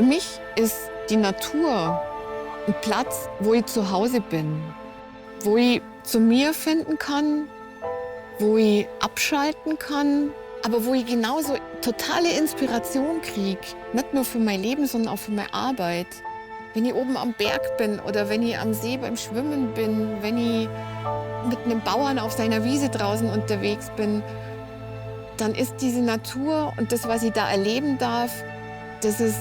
Für mich ist die Natur ein Platz, wo ich zu Hause bin, wo ich zu mir finden kann, wo ich abschalten kann, aber wo ich genauso totale Inspiration kriege. Nicht nur für mein Leben, sondern auch für meine Arbeit. Wenn ich oben am Berg bin oder wenn ich am See beim Schwimmen bin, wenn ich mit einem Bauern auf seiner Wiese draußen unterwegs bin, dann ist diese Natur und das, was ich da erleben darf, das ist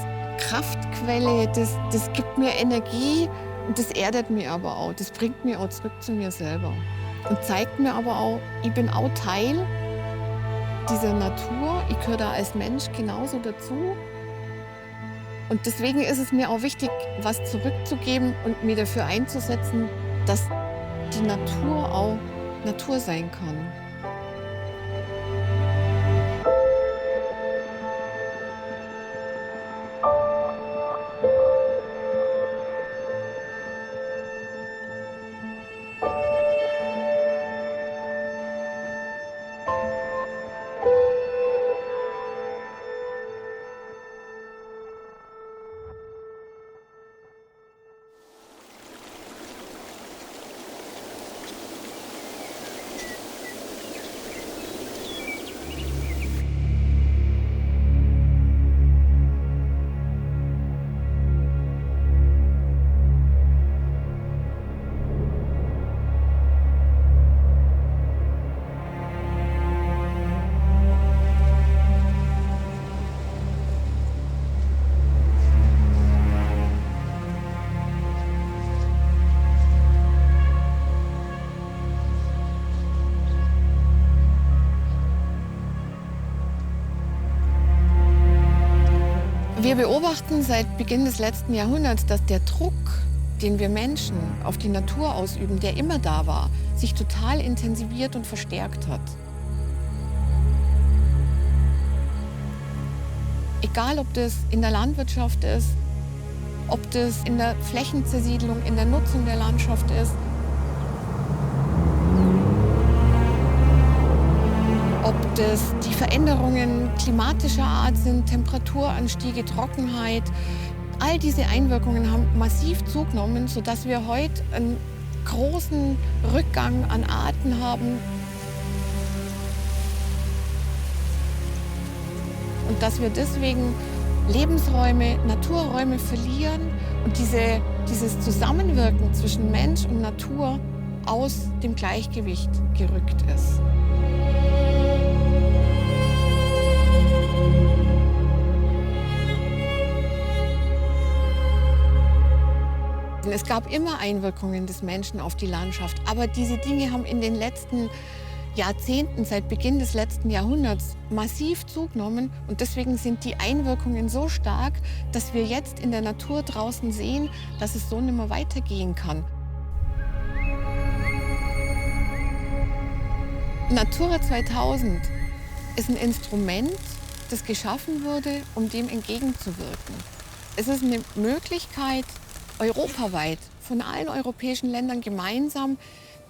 Kraftquelle, das gibt mir Energie und das erdet mich aber auch. Das bringt mich auch zurück zu mir selber und zeigt mir aber auch, ich bin auch Teil dieser Natur. Ich gehöre da als Mensch genauso dazu. Und deswegen ist es mir auch wichtig, was zurückzugeben und mir dafür einzusetzen, dass die Natur auch Natur sein kann. Wir beobachten seit Beginn des letzten Jahrhunderts, dass der Druck, den wir Menschen auf die Natur ausüben, der immer da war, sich total intensiviert und verstärkt hat. Egal, ob das in der Landwirtschaft ist, ob das in der Flächenzersiedlung, in der Nutzung der Landschaft ist, ob das die Veränderungen klimatischer Art sind, Temperaturanstiege, Trockenheit. All diese Einwirkungen haben massiv zugenommen, sodass wir heute einen großen Rückgang an Arten haben. Und dass wir deswegen Lebensräume, Naturräume verlieren und dieses Zusammenwirken zwischen Mensch und Natur aus dem Gleichgewicht gerückt ist. Es gab immer Einwirkungen des Menschen auf die Landschaft, aber diese Dinge haben in den letzten Jahrzehnten, seit Beginn des letzten Jahrhunderts, massiv zugenommen. Und deswegen sind die Einwirkungen so stark, dass wir jetzt in der Natur draußen sehen, dass es so nicht mehr weitergehen kann. Natura 2000 ist ein Instrument, das geschaffen wurde, um dem entgegenzuwirken. Es ist eine Möglichkeit, europaweit, von allen europäischen Ländern gemeinsam,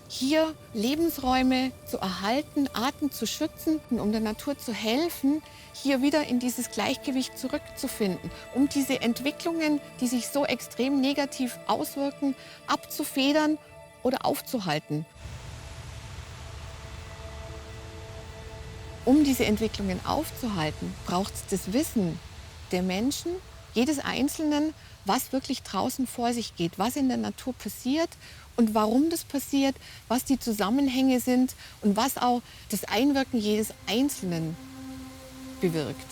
hier Lebensräume zu erhalten, Arten zu schützen, um der Natur zu helfen, hier wieder in dieses Gleichgewicht zurückzufinden, um diese Entwicklungen, die sich so extrem negativ auswirken, abzufedern oder aufzuhalten. Um diese Entwicklungen aufzuhalten, braucht es das Wissen der Menschen, jedes Einzelnen, was wirklich draußen vor sich geht, was in der Natur passiert und warum das passiert, was die Zusammenhänge sind und was auch das Einwirken jedes Einzelnen bewirkt.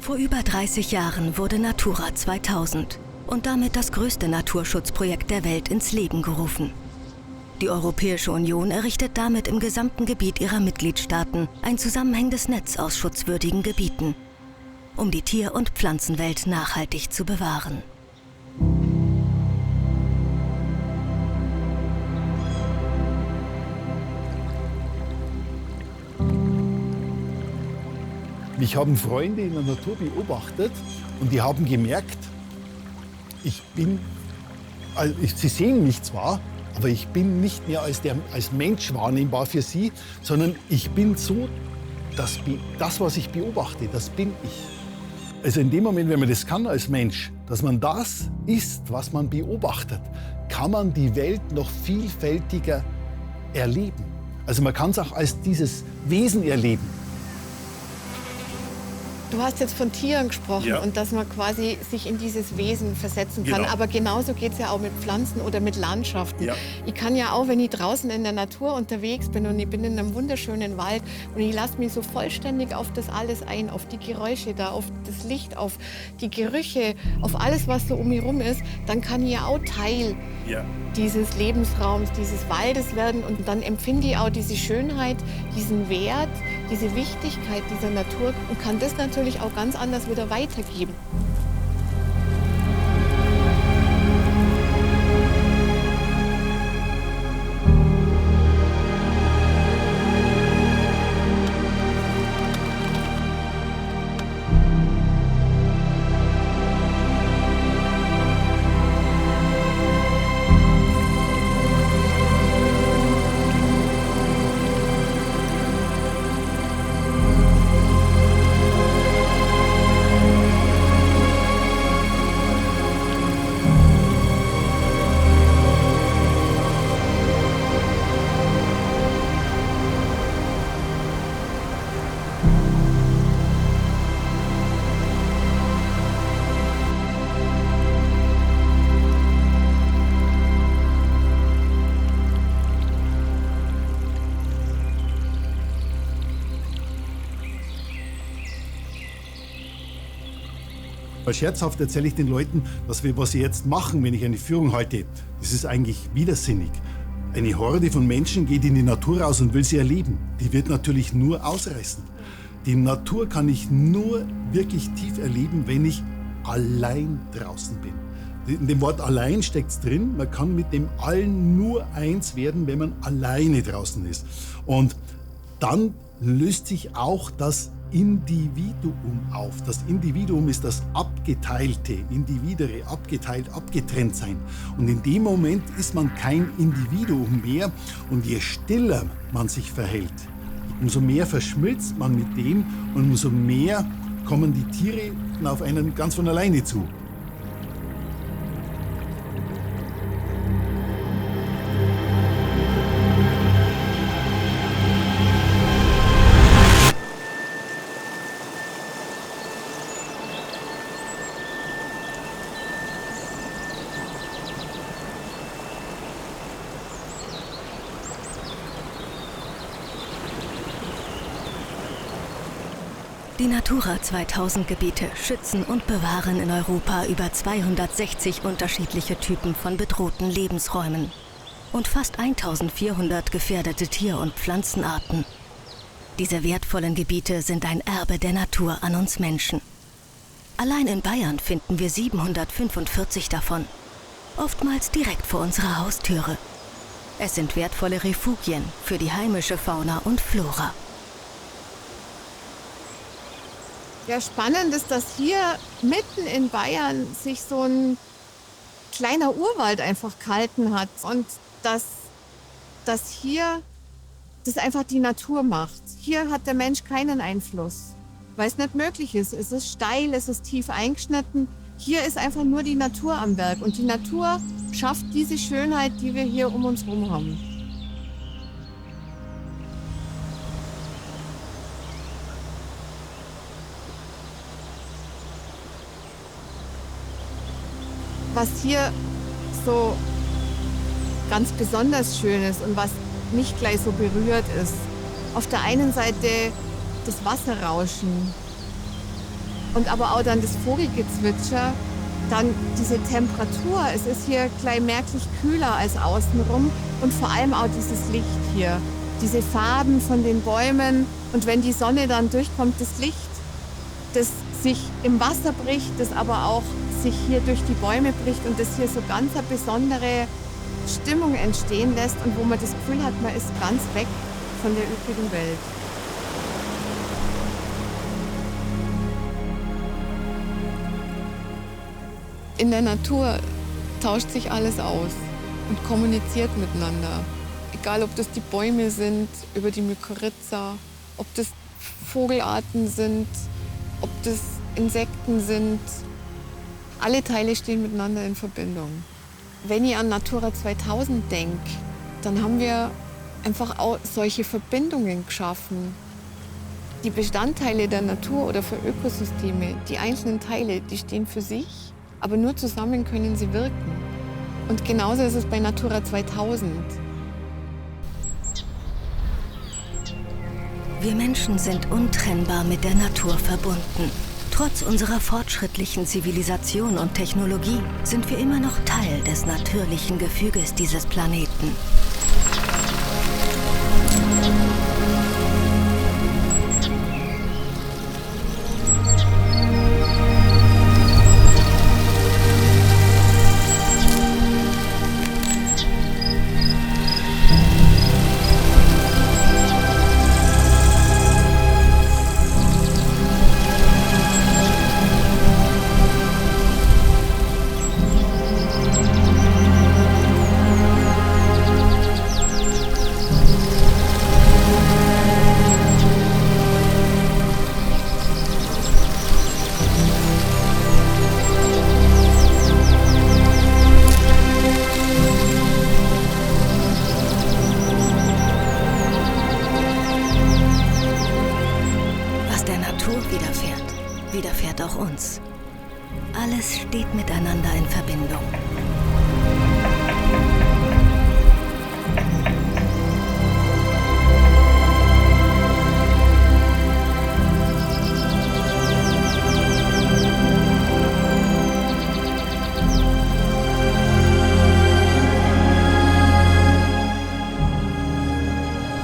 Vor über 30 Jahren wurde Natura 2000 und damit das größte Naturschutzprojekt der Welt ins Leben gerufen. Die Europäische Union errichtet damit im gesamten Gebiet ihrer Mitgliedstaaten ein zusammenhängendes Netz aus schutzwürdigen Gebieten, um die Tier- und Pflanzenwelt nachhaltig zu bewahren. Mich haben Freunde in der Natur beobachtet und die haben gemerkt, sie sehen mich zwar, aber ich bin nicht mehr als Mensch wahrnehmbar für sie, sondern ich bin so das, was ich beobachte, das bin ich. Also in dem Moment, wenn man das kann als Mensch, dass man das ist, was man beobachtet, kann man die Welt noch vielfältiger erleben. Also man kann es auch als dieses Wesen erleben. Du hast jetzt von Tieren gesprochen Ja. und dass man quasi sich in dieses Wesen versetzen kann. Genau. Aber genauso geht es ja auch mit Pflanzen oder mit Landschaften. Ja. Ich kann ja auch, wenn ich draußen in der Natur unterwegs bin und ich bin in einem wunderschönen Wald und ich lasse mich so vollständig auf das alles ein, auf die Geräusche da, auf das Licht, auf die Gerüche, auf alles, was so um mich rum ist, dann kann ich ja auch Teil dieses Lebensraums, dieses Waldes werden. Und dann empfinde ich auch diese Schönheit, diesen Wert, diese Wichtigkeit dieser Natur und kann das natürlich auch ganz anders wieder weitergeben. Scherzhaft erzähle ich den Leuten, dass was sie jetzt machen, wenn ich eine Führung halte, das ist eigentlich widersinnig. Eine Horde von Menschen geht in die Natur raus und will sie erleben. Die wird natürlich nur ausreißen. Die Natur kann ich nur wirklich tief erleben, wenn ich allein draußen bin. In dem Wort allein steckt es drin, man kann mit dem Allen nur eins werden, wenn man alleine draußen ist. Und dann löst sich auch das Individuum auf. Das Individuum ist das abgeteilte, individere, abgeteilt, abgetrennt sein. Und in dem Moment ist man kein Individuum mehr. Und je stiller man sich verhält, umso mehr verschmilzt man mit dem und umso mehr kommen die Tiere auf einen ganz von alleine zu. Die Natura 2000 Gebiete schützen und bewahren in Europa über 260 unterschiedliche Typen von bedrohten Lebensräumen und fast 1400 gefährdete Tier- und Pflanzenarten. Diese wertvollen Gebiete sind ein Erbe der Natur an uns Menschen. Allein in Bayern finden wir 745 davon, oftmals direkt vor unserer Haustüre. Es sind wertvolle Refugien für die heimische Fauna und Flora. Ja, spannend ist, dass hier mitten in Bayern sich so ein kleiner Urwald einfach gehalten hat und dass hier das einfach die Natur macht. Hier hat der Mensch keinen Einfluss, weil es nicht möglich ist. Es ist steil, es ist tief eingeschnitten. Hier ist einfach nur die Natur am Werk und die Natur schafft diese Schönheit, die wir hier um uns herum haben. Was hier so ganz besonders schön ist und was nicht gleich so berührt ist. Auf der einen Seite das Wasserrauschen und aber auch dann das Vogelgezwitscher, dann diese Temperatur. Es ist hier gleich merklich kühler als außenrum und vor allem auch dieses Licht hier. Diese Farben von den Bäumen und wenn die Sonne dann durchkommt, das Licht, das sich im Wasser bricht, das aber auch sich hier durch die Bäume bricht und das hier so ganz eine besondere Stimmung entstehen lässt und wo man das Gefühl hat, man ist ganz weg von der übrigen Welt. In der Natur tauscht sich alles aus und kommuniziert miteinander. Egal, ob das die Bäume sind, über die Mykorrhiza, ob das Vogelarten sind, ob das Insekten sind. Alle Teile stehen miteinander in Verbindung. Wenn ich an Natura 2000 denke, dann haben wir einfach auch solche Verbindungen geschaffen. Die Bestandteile der Natur oder für Ökosysteme, die einzelnen Teile, die stehen für sich, aber nur zusammen können sie wirken. Und genauso ist es bei Natura 2000. Wir Menschen sind untrennbar mit der Natur verbunden. Trotz unserer fortschrittlichen Zivilisation und Technologie sind wir immer noch Teil des natürlichen Gefüges dieses Planeten. Widerfährt auch uns. Alles steht miteinander in Verbindung.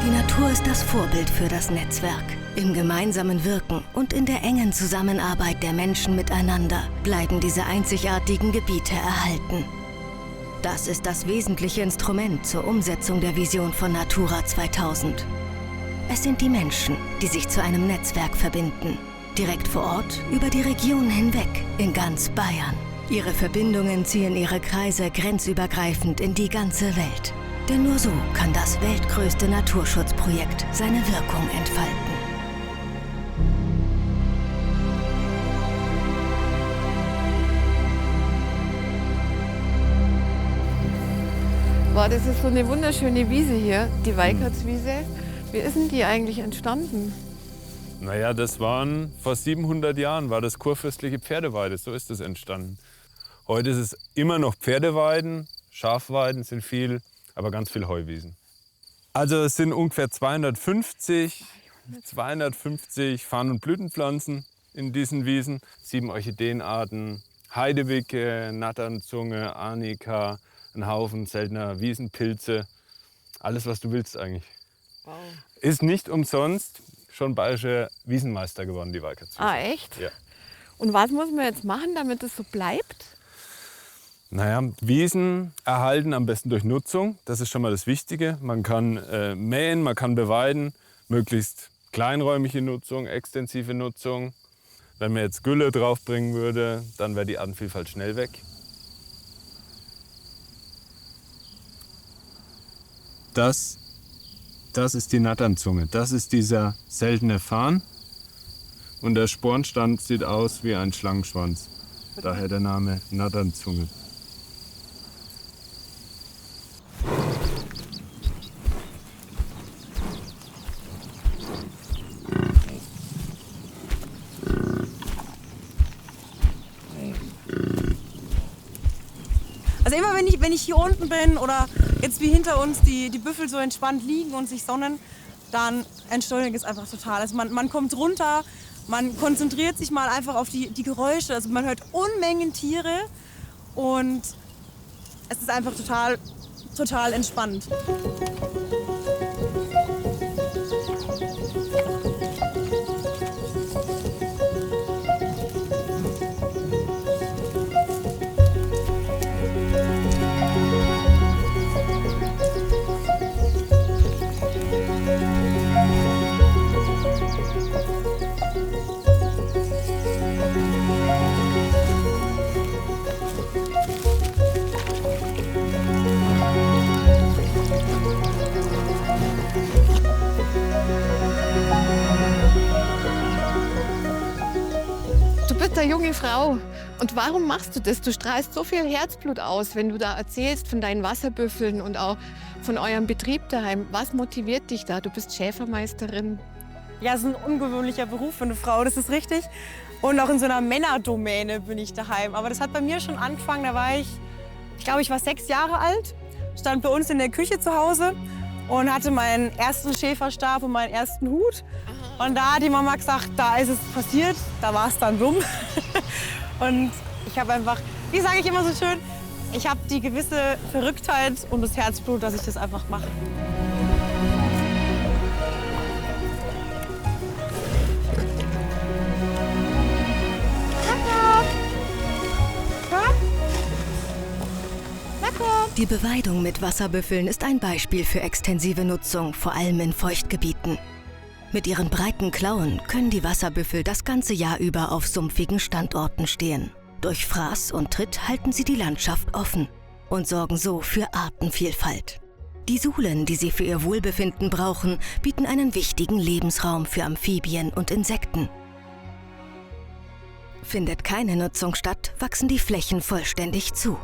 Die Natur ist das Vorbild für das Netzwerk. Im gemeinsamen Wirken und in der engen Zusammenarbeit der Menschen miteinander bleiben diese einzigartigen Gebiete erhalten. Das ist das wesentliche Instrument zur Umsetzung der Vision von Natura 2000. Es sind die Menschen, die sich zu einem Netzwerk verbinden. Direkt vor Ort, über die Region hinweg, in ganz Bayern. Ihre Verbindungen ziehen ihre Kreise grenzübergreifend in die ganze Welt. Denn nur so kann das weltgrößte Naturschutzprojekt seine Wirkung entfalten. Wow, das ist so eine wunderschöne Wiese hier, die Weikertswiese. Wie ist denn die eigentlich entstanden? Naja, das waren vor 700 Jahren, war das kurfürstliche Pferdeweide, so ist das entstanden. Heute ist es immer noch Pferdeweiden, Schafweiden sind viel, aber ganz viel Heuwiesen. Also es sind ungefähr 250 Farn- und Blütenpflanzen in diesen Wiesen. 7 Orchideenarten, Heidewicke, Natternzunge, Arnika, ein Haufen seltener Wiesenpilze. Alles, was du willst eigentlich. Wow. Ist nicht umsonst schon bayerischer Wiesenmeister geworden, die Weikertswiese. Ah, echt? Ja. Und was muss man jetzt machen, damit es so bleibt? Naja, Wiesen erhalten am besten durch Nutzung. Das ist schon mal das Wichtige. Man kann mähen, man kann beweiden. Möglichst kleinräumige Nutzung, extensive Nutzung. Wenn man jetzt Gülle draufbringen würde, dann wäre die Artenvielfalt schnell weg. Das ist die Natternzunge. Das ist dieser seltene Farn. Und der Spornstand sieht aus wie ein Schlangenschwanz. Daher der Name Natternzunge. Also immer wenn ich hier unten bin oder jetzt wie hinter uns die Büffel so entspannt liegen und sich sonnen, dann entschleunigt es einfach total. Also man kommt runter, man konzentriert sich mal einfach auf die Geräusche. Also man hört Unmengen Tiere und es ist einfach total entspannend. junge Frau. Und warum machst du das? Du strahlst so viel Herzblut aus, wenn du da erzählst von deinen Wasserbüffeln und auch von eurem Betrieb daheim. Was motiviert dich da? Du bist Schäfermeisterin. Ja, es ist ein ungewöhnlicher Beruf für eine Frau, das ist richtig. Und auch in so einer Männerdomäne bin ich daheim. Aber das hat bei mir schon angefangen, da war ich glaube, ich war 6 Jahre alt, stand bei uns in der Küche zu Hause und hatte meinen ersten Schäferstab und meinen ersten Hut. Und da hat die Mama gesagt, da ist es passiert, da war es dann dumm. Und ich habe einfach, wie sage ich immer so schön, ich habe die gewisse Verrücktheit und das Herzblut, dass ich das einfach mache. Die Beweidung mit Wasserbüffeln ist ein Beispiel für extensive Nutzung, vor allem in Feuchtgebieten. Mit ihren breiten Klauen können die Wasserbüffel das ganze Jahr über auf sumpfigen Standorten stehen. Durch Fraß und Tritt halten sie die Landschaft offen und sorgen so für Artenvielfalt. Die Suhlen, die sie für ihr Wohlbefinden brauchen, bieten einen wichtigen Lebensraum für Amphibien und Insekten. Findet keine Nutzung statt, wachsen die Flächen vollständig zu.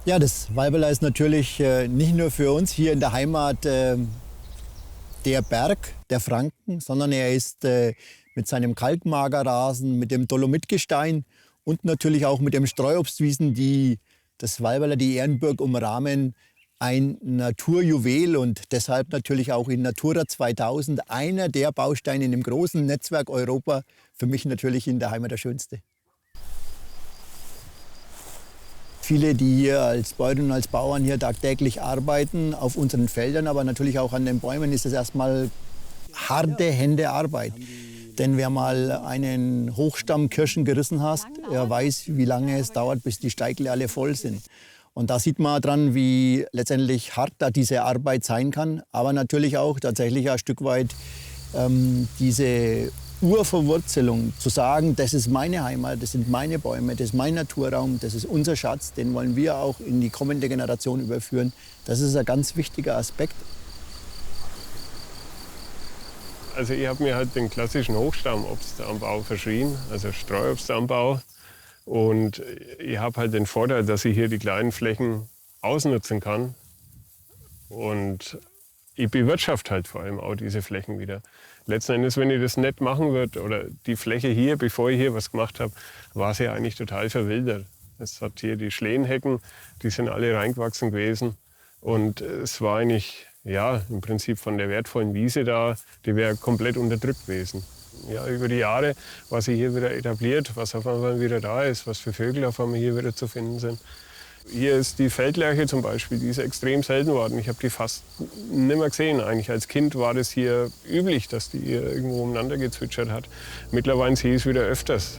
Ja, das Walberla ist natürlich nicht nur für uns hier in der Heimat der Berg der Franken, sondern er ist mit seinem Kalkmagerrasen, mit dem Dolomitgestein und natürlich auch mit den Streuobstwiesen, die das Walberla, die Ehrenburg umrahmen, ein Naturjuwel und deshalb natürlich auch in Natura 2000 einer der Bausteine in dem großen Netzwerk Europa, für mich natürlich in der Heimat der schönste. Viele, die hier als Bäuerinnen und als Bauern hier tagtäglich arbeiten, auf unseren Feldern, aber natürlich auch an den Bäumen, ist es erstmal harte Hände Arbeit. Denn wer mal einen Hochstamm Kirschen gerissen hat, er weiß, wie lange es dauert, bis die Steigle alle voll sind. Und da sieht man dran, wie letztendlich hart da diese Arbeit sein kann, aber natürlich auch tatsächlich ein Stück weit diese Urverwurzelung, zu sagen, das ist meine Heimat, das sind meine Bäume, das ist mein Naturraum, das ist unser Schatz, den wollen wir auch in die kommende Generation überführen. Das ist ein ganz wichtiger Aspekt. Also ich habe mir halt den klassischen Hochstammobstanbau verschrien, also Streuobstanbau. Und ich habe halt den Vorteil, dass ich hier die kleinen Flächen ausnutzen kann. Und ich bewirtschafte halt vor allem auch diese Flächen wieder. Letzten Endes, wenn ich das nicht machen würde, oder die Fläche hier, bevor ich hier was gemacht habe, war sie ja eigentlich total verwildert. Es hat hier die Schlehenhecken, die sind alle reingewachsen gewesen. Und es war eigentlich, ja, im Prinzip von der wertvollen Wiese da, die wäre komplett unterdrückt gewesen. Ja, über die Jahre war sie hier wieder etabliert, was auf einmal wieder da ist, was für Vögel auf einmal hier wieder zu finden sind. Hier ist die Feldlerche zum Beispiel, die ist extrem selten geworden. Ich habe die fast nicht mehr gesehen. Eigentlich als Kind war das hier üblich, dass die hier irgendwo umeinander gezwitschert hat. Mittlerweile sehe ich es wieder öfters.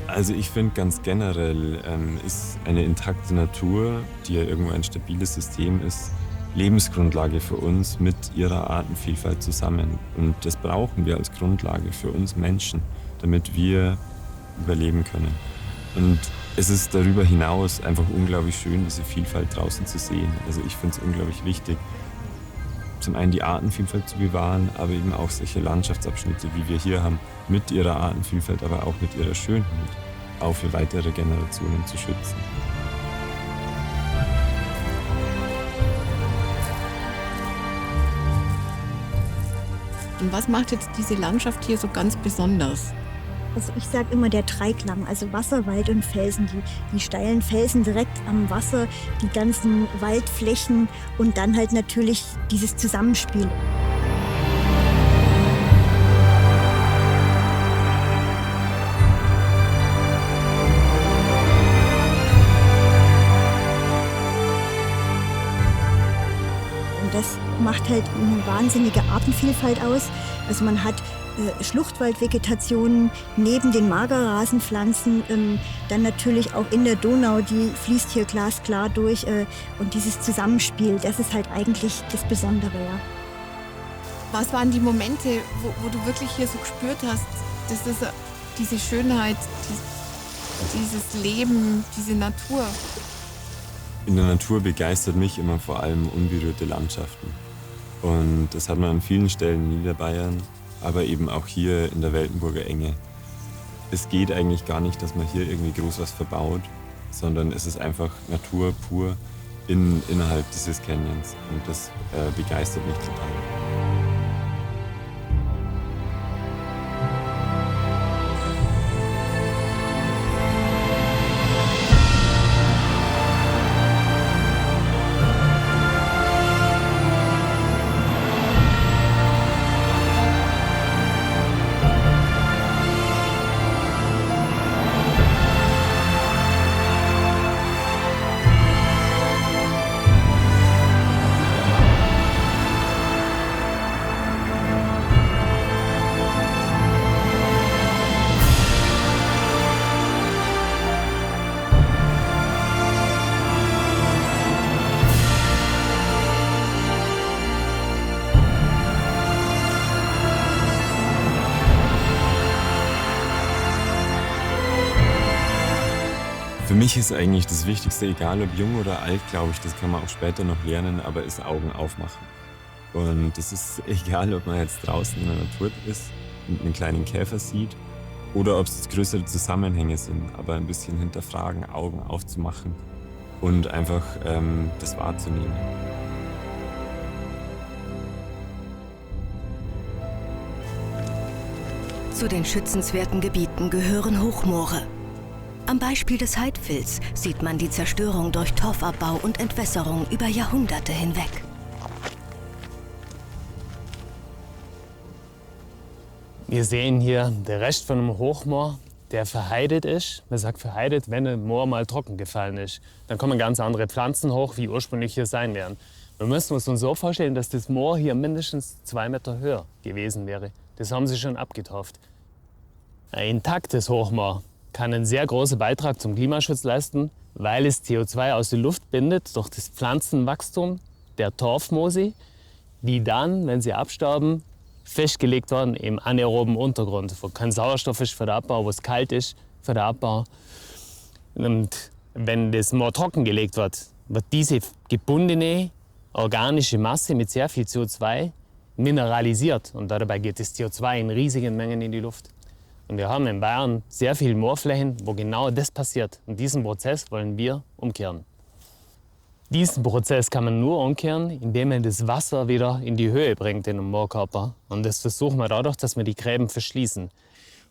Also ich finde ganz generell ist eine intakte Natur, die ja irgendwo ein stabiles System ist, Lebensgrundlage für uns mit ihrer Artenvielfalt zusammen. Und das brauchen wir als Grundlage für uns Menschen, damit wir überleben können. Und es ist darüber hinaus einfach unglaublich schön, diese Vielfalt draußen zu sehen. Also ich finde es unglaublich wichtig, zum einen die Artenvielfalt zu bewahren, aber eben auch solche Landschaftsabschnitte, wie wir hier haben, mit ihrer Artenvielfalt, aber auch mit ihrer Schönheit, auch für weitere Generationen zu schützen. Und was macht jetzt diese Landschaft hier so ganz besonders? Also ich sage immer der Dreiklang, also Wasser, Wald und Felsen. Die steilen Felsen direkt am Wasser, die ganzen Waldflächen und dann halt natürlich dieses Zusammenspiel. Und das macht halt eine wahnsinnige Artenvielfalt aus. Also man hat Schluchtwaldvegetation neben den Magerrasenpflanzen, dann natürlich auch in der Donau, die fließt hier glasklar durch. Und dieses Zusammenspiel, das ist halt eigentlich das Besondere. Ja. Was waren die Momente, wo du wirklich hier so gespürt hast, dass das diese Schönheit, dieses Leben, diese Natur? In der Natur begeistert mich immer vor allem unberührte Landschaften. Und das hat man an vielen Stellen in Niederbayern, aber eben auch hier in der Weltenburger Enge. Es geht eigentlich gar nicht, dass man hier irgendwie groß was verbaut, sondern es ist einfach Natur pur innerhalb dieses Canyons. Und das begeistert mich total. Für mich ist eigentlich das Wichtigste, egal ob jung oder alt, glaube ich, das kann man auch später noch lernen, aber ist Augen aufmachen. Und das ist egal, ob man jetzt draußen in der Natur ist und einen kleinen Käfer sieht oder ob es größere Zusammenhänge sind, aber ein bisschen hinterfragen, Augen aufzumachen und einfach das wahrzunehmen. Zu den schützenswerten Gebieten gehören Hochmoore. Am Beispiel des Heidfils sieht man die Zerstörung durch Torfabbau und Entwässerung über Jahrhunderte hinweg. Wir sehen hier den Rest von einem Hochmoor, der verheidet ist. Man sagt verheidet, wenn ein Moor mal trocken gefallen ist. Dann kommen ganz andere Pflanzen hoch, wie ursprünglich hier sein werden. Wir müssen uns so vorstellen, dass das Moor hier mindestens 2 Meter höher gewesen wäre. Das haben sie schon abgetauft. Ein intaktes Hochmoor kann einen sehr großen Beitrag zum Klimaschutz leisten, weil es CO2 aus der Luft bindet durch das Pflanzenwachstum der Torfmoose, die dann, wenn sie absterben, festgelegt werden im anaeroben Untergrund, wo kein Sauerstoff ist für den Abbau, wo es kalt ist für den Abbau. Und wenn das Moor trockengelegt wird, wird diese gebundene organische Masse mit sehr viel CO2 mineralisiert und dabei geht das CO2 in riesigen Mengen in die Luft. Und wir haben in Bayern sehr viele Moorflächen, wo genau das passiert. Und diesen Prozess wollen wir umkehren. Diesen Prozess kann man nur umkehren, indem man das Wasser wieder in die Höhe bringt in den Moorkörper. Und das versuchen wir dadurch, dass wir die Gräben verschließen.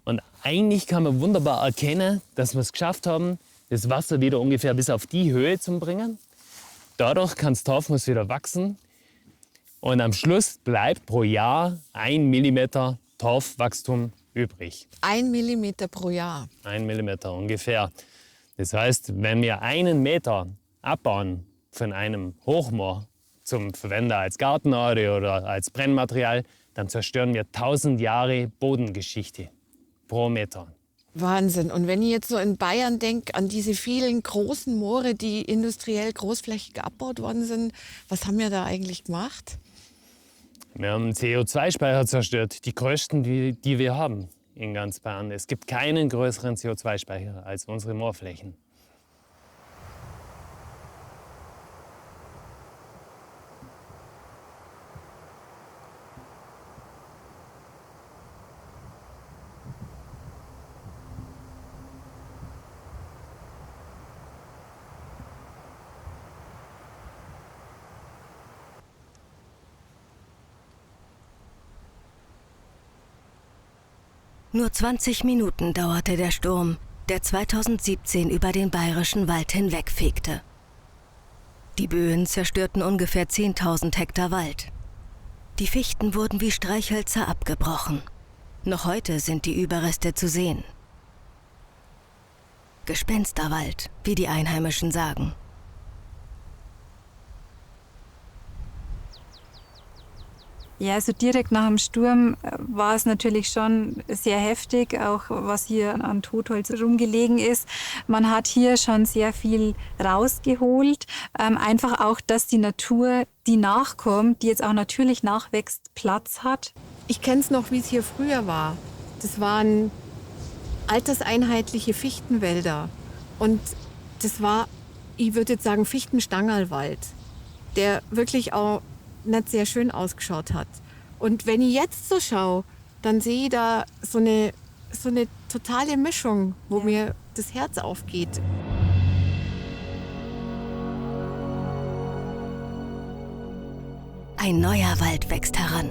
Und eigentlich kann man wunderbar erkennen, dass wir es geschafft haben, das Wasser wieder ungefähr bis auf die Höhe zu bringen. Dadurch kann das Torfmoos wieder wachsen. Und am Schluss bleibt pro Jahr 1 Millimeter Torfwachstum übrig. 1 Millimeter pro Jahr. 1 Millimeter ungefähr. Das heißt, wenn wir 1 Meter abbauen von einem Hochmoor zum Verwenden als Gartenerde oder als Brennmaterial, dann zerstören wir 1000 Jahre Bodengeschichte pro Meter. Wahnsinn. Und wenn ich jetzt so in Bayern denke, an diese vielen großen Moore, die industriell großflächig abgebaut worden sind, was haben wir da eigentlich gemacht? Wir haben CO2-Speicher zerstört, die größten, die wir haben in ganz Bayern. Es gibt keinen größeren CO2-Speicher als unsere Moorflächen. Nur 20 Minuten dauerte der Sturm, der 2017 über den bayerischen Wald hinwegfegte. Die Böen zerstörten ungefähr 10.000 Hektar Wald. Die Fichten wurden wie Streichhölzer abgebrochen. Noch heute sind die Überreste zu sehen. Gespensterwald, wie die Einheimischen sagen. Ja, also direkt nach dem Sturm war es natürlich schon sehr heftig, auch was hier an Totholz rumgelegen ist. Man hat hier schon sehr viel rausgeholt. Einfach auch, dass die Natur, die nachkommt, die jetzt auch natürlich nachwächst, Platz hat. Ich kenne es noch, wie es hier früher war. Das waren alterseinheitliche Fichtenwälder. Und das war, ich würde jetzt sagen, Fichtenstangerlwald, der wirklich auch nicht sehr schön ausgeschaut hat. Und wenn ich jetzt so schaue, dann sehe ich da so eine totale Mischung, wo mir das Herz aufgeht. Ein neuer Wald wächst heran.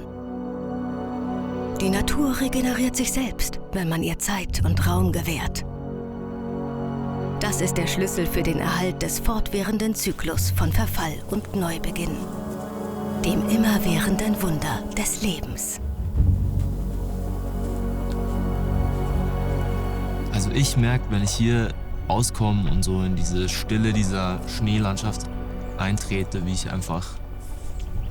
Die Natur regeneriert sich selbst, wenn man ihr Zeit und Raum gewährt. Das ist der Schlüssel für den Erhalt des fortwährenden Zyklus von Verfall und Neubeginn. Dem immerwährenden Wunder des Lebens. Also ich merke, wenn ich hier rauskomme und so in diese Stille dieser Schneelandschaft eintrete, wie ich einfach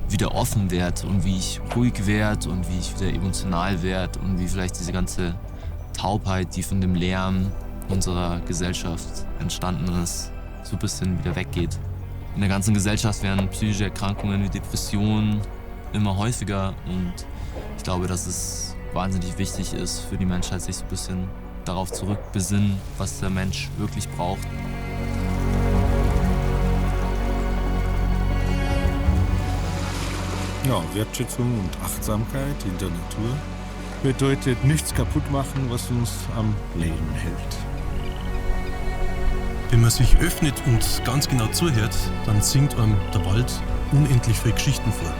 wieder offen werde und wie ich ruhig werde und wie ich wieder emotional werde und wie vielleicht diese ganze Taubheit, die von dem Lärm unserer Gesellschaft entstanden ist, so ein bisschen wieder weggeht. In der ganzen Gesellschaft werden psychische Erkrankungen wie Depressionen immer häufiger und ich glaube, dass es wahnsinnig wichtig ist für die Menschheit, sich so ein bisschen darauf zurückbesinnen, was der Mensch wirklich braucht. Ja, Wertschätzung und Achtsamkeit in der Natur bedeutet nichts kaputt machen, was uns am Leben hält. Wenn man sich öffnet und ganz genau zuhört, dann singt einem der Wald unendlich viele Geschichten vor.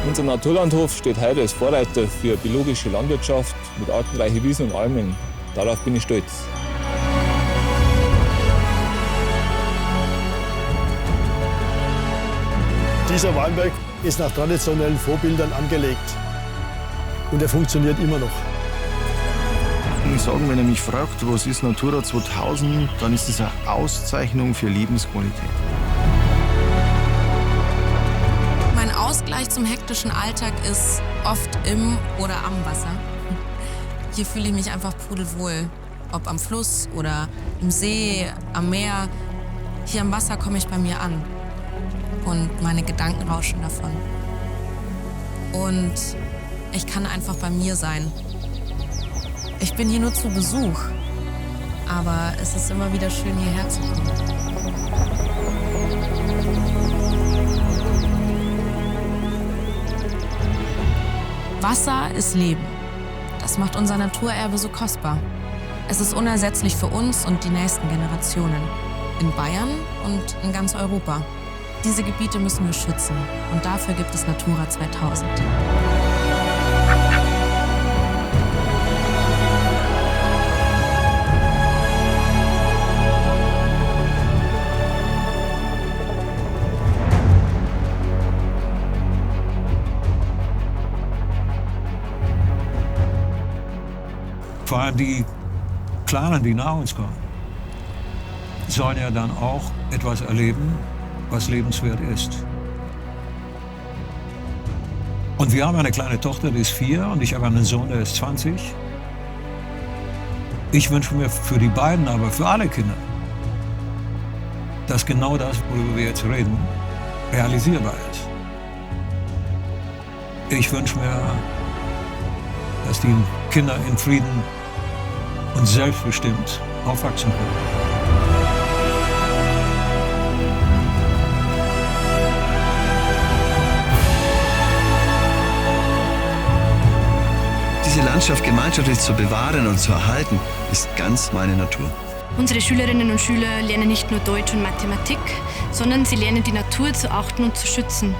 Unser Naturlandhof steht heute als Vorreiter für biologische Landwirtschaft mit artenreichen Wiesen und Almen. Darauf bin ich stolz. Dieser Weinberg ist nach traditionellen Vorbildern angelegt und er funktioniert immer noch. Ich sage, wenn er mich fragt, was ist Natura 2000, dann ist es eine Auszeichnung für Lebensqualität. Mein Ausgleich zum hektischen Alltag ist oft im oder am Wasser. Hier fühle ich mich einfach pudelwohl. Ob am Fluss oder im See, am Meer. Hier am Wasser komme ich bei mir an. Und meine Gedanken rauschen davon. Und ich kann einfach bei mir sein. Ich bin hier nur zu Besuch. Aber es ist immer wieder schön, hierher zu kommen. Wasser ist Leben. Das macht unser Naturerbe so kostbar. Es ist unersetzlich für uns und die nächsten Generationen. In Bayern und in ganz Europa. Diese Gebiete müssen wir schützen. Und dafür gibt es Natura 2000. Vor allem die Kleinen, die nach uns kommen, sollen ja dann auch etwas erleben, was lebenswert ist. Und wir haben eine kleine Tochter, die ist 4 und ich habe einen Sohn, der ist 20. Ich wünsche mir für die beiden, aber für alle Kinder, dass genau das, worüber wir jetzt reden, realisierbar ist. Ich wünsche mir, dass die Kinder in Frieden und selbstbestimmt aufwachsen können. Diese Landschaft gemeinschaftlich zu bewahren und zu erhalten, ist ganz meine Natur. Unsere Schülerinnen und Schüler lernen nicht nur Deutsch und Mathematik, sondern sie lernen die Natur zu achten und zu schützen.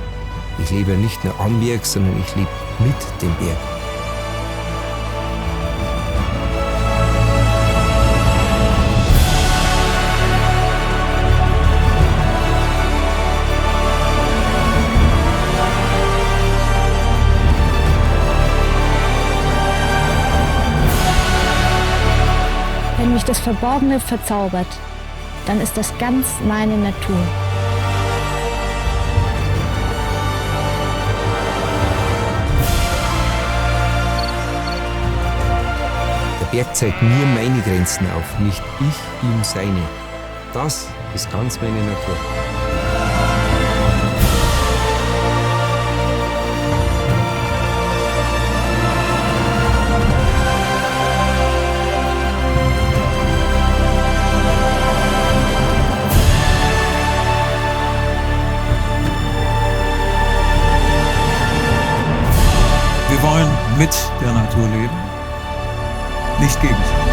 Ich lebe nicht nur am Berg, sondern ich lebe mit dem Berg. Wenn mich das Verborgene verzaubert, dann ist das ganz meine Natur. Der Berg zeigt mir meine Grenzen auf, nicht ich ihm seine. Das ist ganz meine Natur. Wir wollen mit der Natur leben, nicht gegen sie.